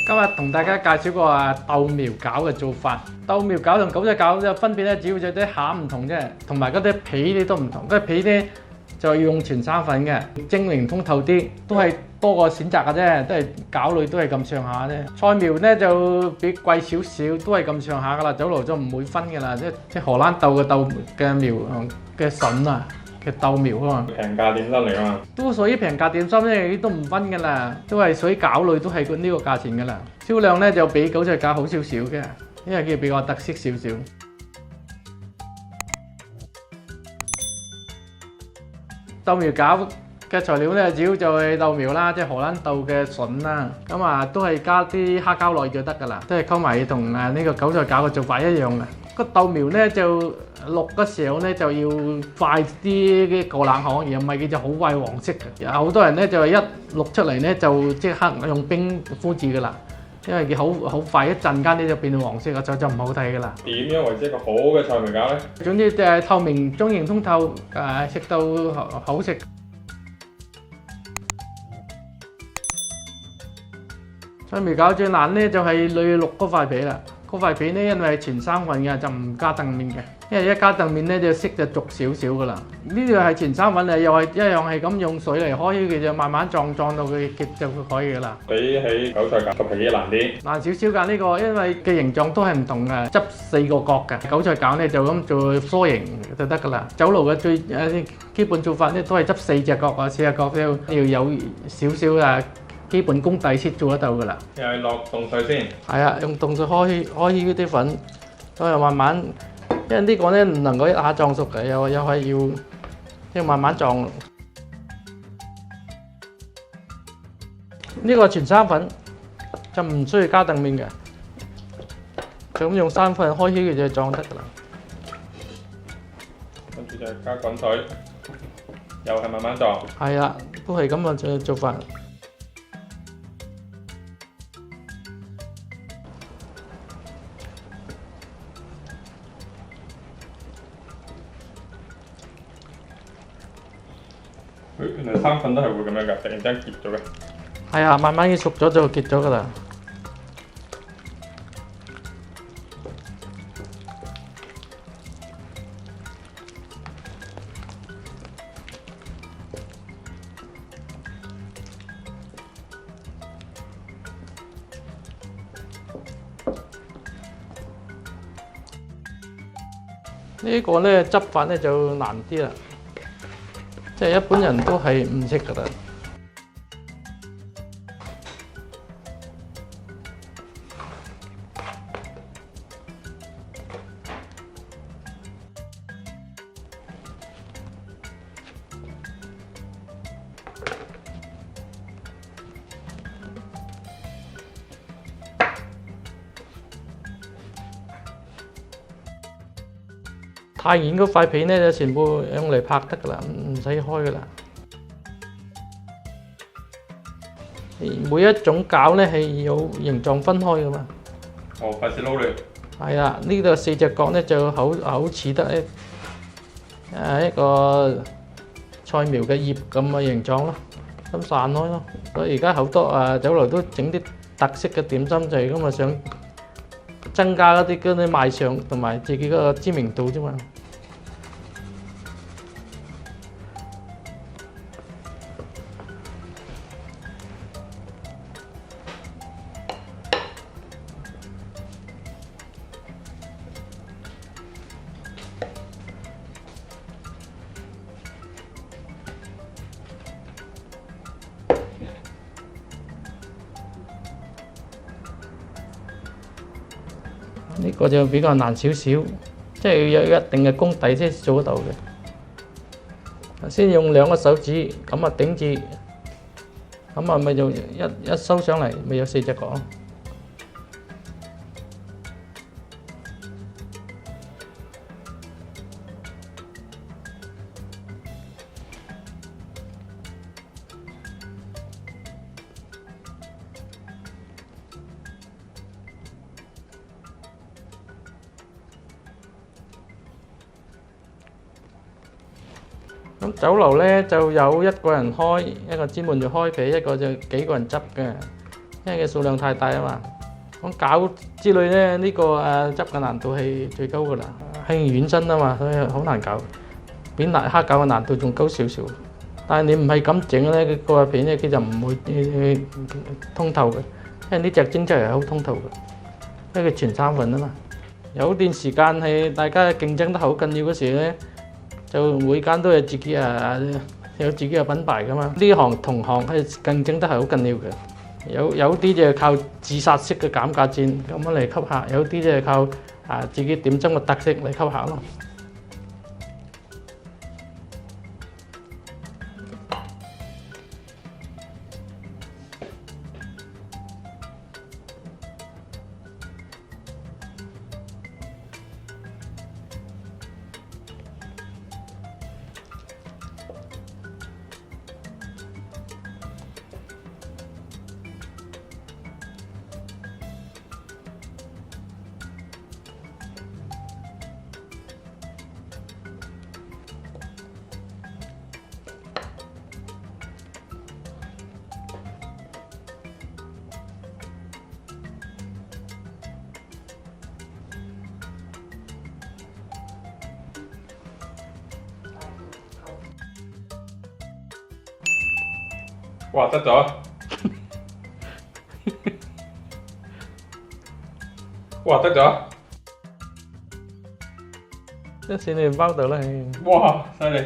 今日同大家介紹個豆苗餃嘅做法。豆苗餃同九仔餃嘅分別咧，主要就啲餡唔同啫，同埋嗰啲皮咧都唔同。嗰啲皮咧就要用全生粉嘅，晶瑩通透啲，都係多個選擇嘅啫，都係餃類都係咁上下啫。菜苗咧就比貴少少，都係咁上下噶啦，酒樓就唔會分噶啦，即荷蘭豆嘅豆嘅苗嘅筍啊。嘅豆苗啊嘛，平價點心嚟啊嘛，都屬於平價點心咧，都唔分噶啦，都係屬於餃類都係呢個價錢噶啦。銷量咧就比九仔餃好少少嘅，因為佢比較特色少少。豆苗餃嘅材料咧，主要就係豆苗啦，即係荷蘭豆嘅筍啦，咁啊都係加啲黑膠落去就得噶啦，都係溝埋同呢個九仔餃嘅做法一樣嘅。個豆苗咧就淥嘅時候咧就要快啲嘅過冷河，而唔係佢就好快黃色嘅。有好多人咧就一淥出嚟咧就即刻用冰敷住噶啦，因為佢好快一陣間咧就變到黃色嘅，就唔好睇噶啦。點樣為之一個好嘅菜苗餃咧？總之就係透明、晶瑩通透，食到好食。菜苗餃最難咧就係你淥嗰塊皮啦。嗰塊片咧，因為係全生粉嘅，就唔加澄麵嘅。因為一加澄麵咧，就色就濁少少噶啦。呢度係全生粉啊，又係一樣係咁用水嚟開佢就慢慢撞到佢結就可以噶啦。比起九仔餃個皮難啲，難少少㗎呢個，因為嘅形狀都係唔同嘅，執4個角嘅。九仔餃咧就咁做梳形就得㗎啦。酒樓嘅最基本做法咧都係執4隻角啊，4隻角都要有少少基本功底先做得到㗎啦。又係落凍水先。係啊，用凍水開呢啲粉，咁又慢慢，因為呢個咧唔能夠一下撞熟嘅，又係要慢慢撞。呢個全生粉就唔需要加澄麵嘅，就咁用生粉開起佢就撞得㗎啦。跟住就加滾水，又係慢慢撞。係啊，都係咁嘅做法。原來生粉都係會咁樣㗎，突然間結咗嘅。係啊，慢慢熟咗就結咗㗎啦。呢個咧執法咧就難啲啦。即係一般人都係唔識㗎啦。太軟嗰塊皮咧就全部用嚟拍得㗎啦，唔使開㗎啦。每一種餃咧係有形狀分開㗎嘛。哦，費事撈亂。係啊，呢度4隻角咧就好似得一個菜苗嘅葉咁嘅形狀咯，咁散開咯。所以而家好多酒樓都整啲特色嘅點心，就係咁啊，想增加嗰啲賣相同埋自己嗰個知名度啫嘛。呢個就比較難少少，即係要有一定嘅功底先做得到嘅。先用2個手指咁啊頂住，咁啊咪就一收上嚟，咪有4隻角。咁酒樓咧就有1個人開，一個專門就開皮，一個就幾個人執嘅。因為嘅數量太大啊嘛。講餃之類咧，呢個執嘅難度係最高噶啦，係軟身啊嘛，所以好難搞。比蝦餃嘅難度仲高少少。但係你唔係咁整咧，個片咧佢就唔會通透嘅，因為呢隻蒸出嚟係好通透嘅，因為佢全三份啊嘛。有段時間係大家競爭得好緊要嗰時咧，就每間都有自己有自己嘅品牌噶嘛。呢行同行係競爭得係好緊要嘅。有啲就係靠自殺式嘅減價戰咁樣嚟吸客，有啲就係靠自己點針嘅特色嚟吸客咯。哇，得咗！哇，得咗！一時你包到啦，哇，犀利！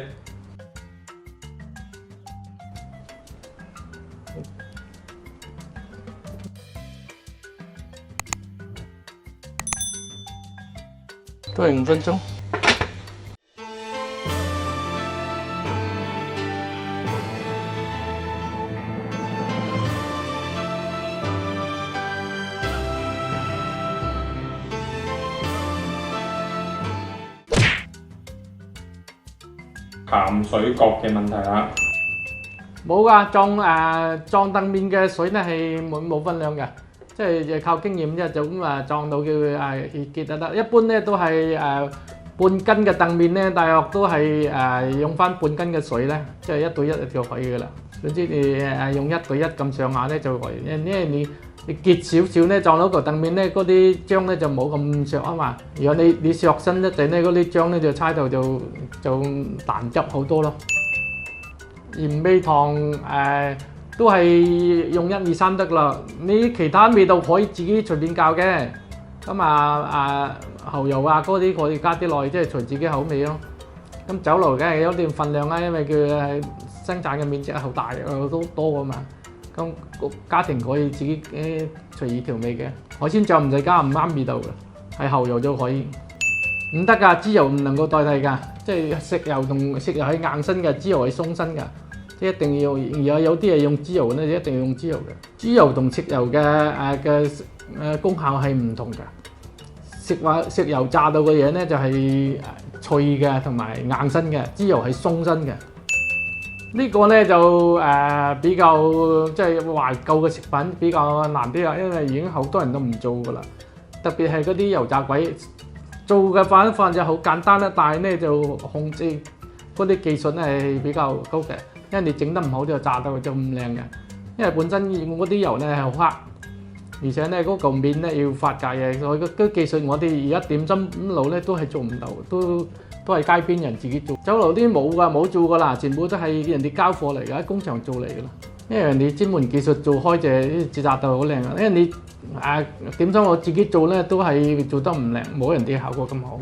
都係5分鐘。鹹水角嘅問題啦，冇噶，撞凳面嘅水咧係冇分量嘅，即係靠經驗啫，就咁撞到佢結就得。一般咧都係半斤嘅凳面咧，大約都係用翻半斤嘅水咧，即係1對1就可以噶啦。總之你用1對1咁上下咧就可以，因為你結少少咧撞到個凳面咧，嗰啲漿咧就冇咁削啊嘛。如果你削身一陣咧，嗰啲漿咧就猜到就彈汁好多咯。鹽味糖都係用1、2、3得啦。你其他味道可以自己隨便校嘅。咁蠔油嗰啲可以加啲落去，即係隨自己口味咯。咁酒樓梗係有啲份量啦，因為佢生產嘅面積好大，都多啊嘛。咁家庭可以自己隨意調味嘅。海鮮醬唔使加，唔啱味道嘅，係蠔油就可以。唔得㗎，豬油唔能夠代替㗎，即係食油係硬身嘅，豬油係鬆身㗎，即係一定要有啲係用豬油咧，一定要用豬油嘅。豬油同食油嘅功效係唔同㗎。食油炸到嘅嘢咧就係脆嘅同埋硬身嘅，豬油係鬆身嘅。呢個咧就比較即係懷舊嘅食品比較難啲啦，因為已經好多人都唔做㗎啦。特別係嗰啲油炸鬼做嘅飯就好簡單啦，但係咧就控制嗰啲技術咧係比較高嘅，因為你整得唔好就炸到就唔靚嘅。因為本身嗰啲油咧係好黑，而且咧嗰嚿面咧要發酵嘅，所以嗰技術我哋而家點心爐咧都係做唔到，都係街邊人自己做。酒樓啲冇做㗎啦，全部都係人哋交貨嚟㗎，喺工場做嚟㗎啦。因為人哋專門技術做開就炸到好靚啊，因為你點心我自己做咧都係做得唔靚，冇人哋效果咁好。